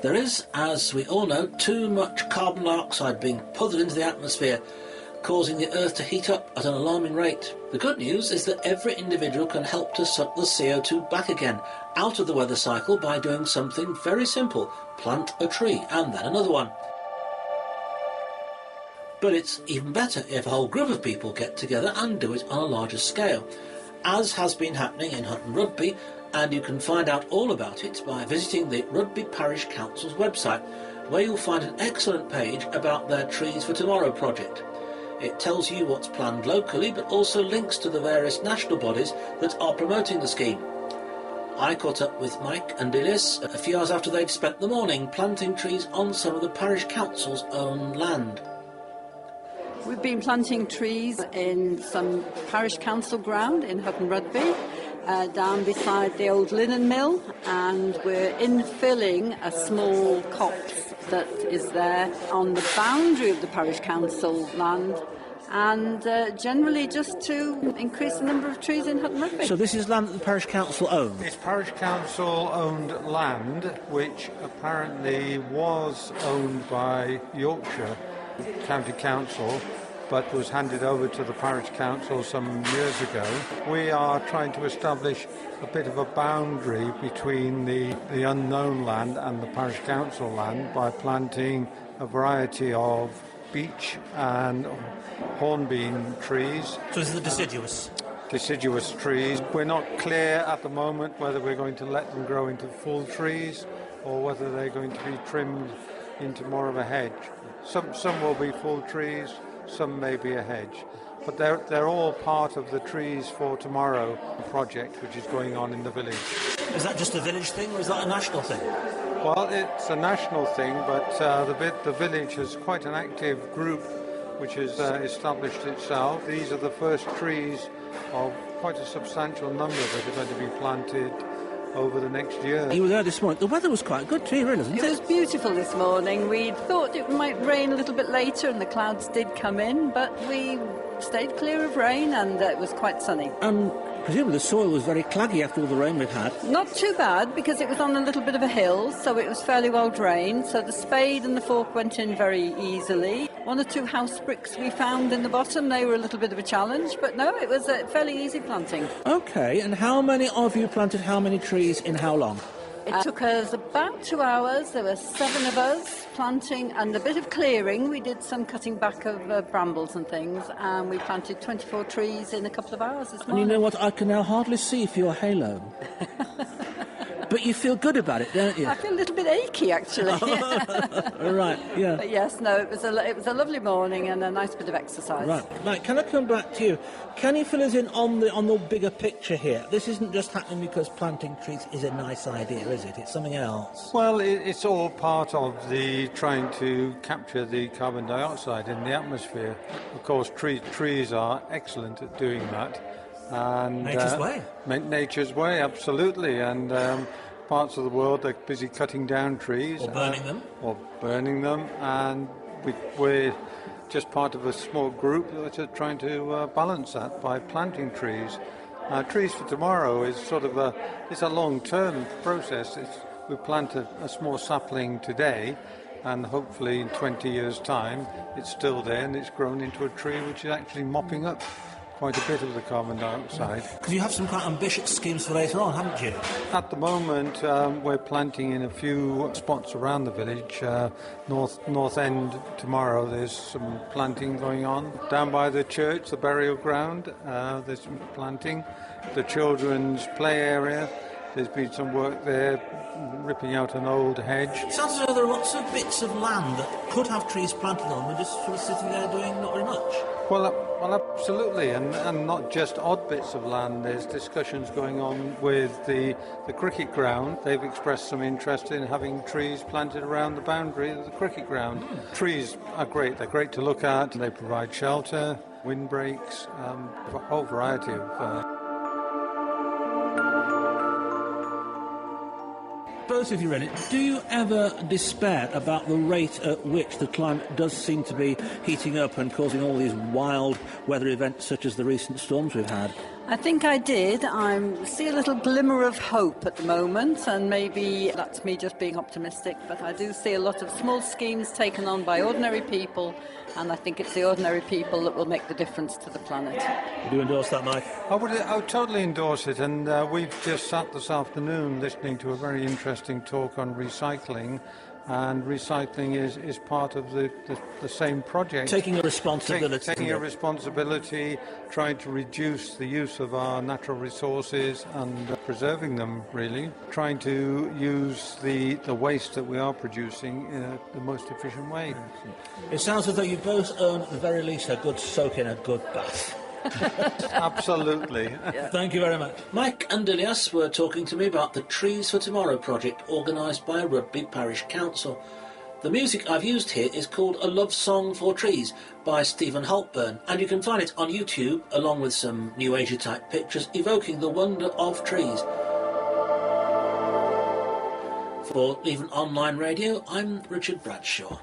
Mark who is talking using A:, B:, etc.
A: There is, as we all know, too much carbon dioxide being puddled into the atmosphere, causing the Earth to heat up at an alarming rate. The good news is that every individual can help to suck the CO2 back again out of the weather cycle by doing something very simple: plant a tree and then another one. But it's even better if a whole group of people get together and do it on a larger scale, as has been happening in Hutton Rudby, and you can find out all about it by visiting the Rugby Parish Council's website, where you'll find an excellent page about their Trees for Tomorrow project. It tells you what's planned locally, but also links to the various national bodies that are promoting the scheme. I caught up with Mike and Elias a few hours after they'd spent the morning planting trees on some of the Parish Council's own land.
B: We've been planting trees in some Parish Council ground in Hutton Rudby, down beside the old linen mill, and we're infilling a small copse that is there on the boundary of the Parish Council land, and generally just to increase the number of trees in Hutton Rudby.
A: So this is land that the Parish Council owns?
C: It's Parish Council owned land, which apparently was owned by Yorkshire County Council, but was handed over to the Parish Council some years ago. We are trying to establish a bit of a boundary between the unknown land and the Parish Council land by planting a variety of beech and hornbeam trees.
A: So this is the deciduous?
C: Deciduous trees. We're not clear at the moment whether we're going to let them grow into full trees or whether they're going to be trimmed into more of a hedge. Some will be full trees, some may be a hedge, but they're all part of the Trees for Tomorrow project, which is going on in the village.
A: Is that just a village thing, or is that a national thing?
C: Well, it's a national thing, but the village has quite an active group which has established itself. These are the first trees of quite a substantial number that are going to be planted over the next year.
A: You were there this morning. The weather was quite good too, really, wasn't it?
B: It was beautiful this morning. We thought it might rain a little bit later, and the clouds did come in, but we stayed clear of rain, and it was quite sunny.
A: And presumably the soil was very claggy after all the rain we've had.
B: Not too bad, because it was on a little bit of a hill, so it was fairly well drained, so the spade and the fork went in very easily. One or two house bricks we found in the bottom, they were a little bit of a challenge, but no, it was a fairly easy planting.
A: OK, and how many of you planted how many trees in how long?
B: It took us about 2 hours. There were 7 of us planting and a bit of clearing. We did some cutting back of brambles and things, and we planted 24 trees in a couple of hours this morning.
A: And you know what? I can now hardly see for your halo. But you feel good about it, don't you?
B: I feel a little bit achy, actually.
A: Right, yeah.
B: But yes, no, it was a lovely morning and a nice bit of exercise.
A: Right, can I come back to you? Can you fill us in on the bigger picture here? This isn't just happening because planting trees is a nice idea, is it? It's something else.
C: Well, it's all part of the trying to capture the carbon dioxide in the atmosphere. Of course, trees are excellent at doing that. And
A: Nature's way.
C: Nature's way, absolutely. And parts of the world are busy cutting down trees.
A: Or burning them.
C: And we're just part of a small group that are trying to balance that by planting trees. Trees for Tomorrow is sort of a long-term process. We plant a small sapling today, and hopefully in 20 years' time it's still there and it's grown into a tree which is actually mopping up quite a bit of the carbon dioxide.
A: Because you have some quite ambitious schemes for later on, haven't you?
C: At the moment, we're planting in a few spots around the village. North End tomorrow, there's some planting going on. Down by the church, the burial ground, there's some planting. The children's play area, there's been some work there, ripping out an old hedge.
A: It sounds as though there are lots of bits of land that could have trees planted on, we're just sort of sitting there doing not very much.
C: Well, absolutely, and not just odd bits of land. There's discussions going on with the cricket ground. They've expressed some interest in having trees planted around the boundary of the cricket ground. Trees are great. They're great to look at. They provide shelter, windbreaks, a whole variety of...
A: Both of you, really, do you ever despair about the rate at which the climate does seem to be heating up and causing all these wild weather events such as the recent storms we've had?
B: I think I did. I see a little glimmer of hope at the moment, and maybe that's me just being optimistic, but I do see a lot of small schemes taken on by ordinary people, and I think it's the ordinary people that will make the difference to the planet.
A: Would you endorse that, Mike?
C: I would totally endorse it, and we've just sat this afternoon listening to a very interesting talk on recycling, and recycling is part of the same project.
A: Taking a responsibility.
C: Taking a responsibility, trying to reduce the use of our natural resources and preserving them, really. Trying to use the waste that we are producing in the most efficient way.
A: It sounds as though you both earn at the very least a good soak in a good bath.
C: Absolutely.
A: Thank you very much. Mike and Ilias were talking to me about the Trees for Tomorrow project organised by Rugby Parish Council. The music I've used here is called A Love Song for Trees by Stephen Halpburn, and you can find it on YouTube along with some New Age type pictures evoking the wonder of trees. For Even Online Radio, I'm Richard Bradshaw.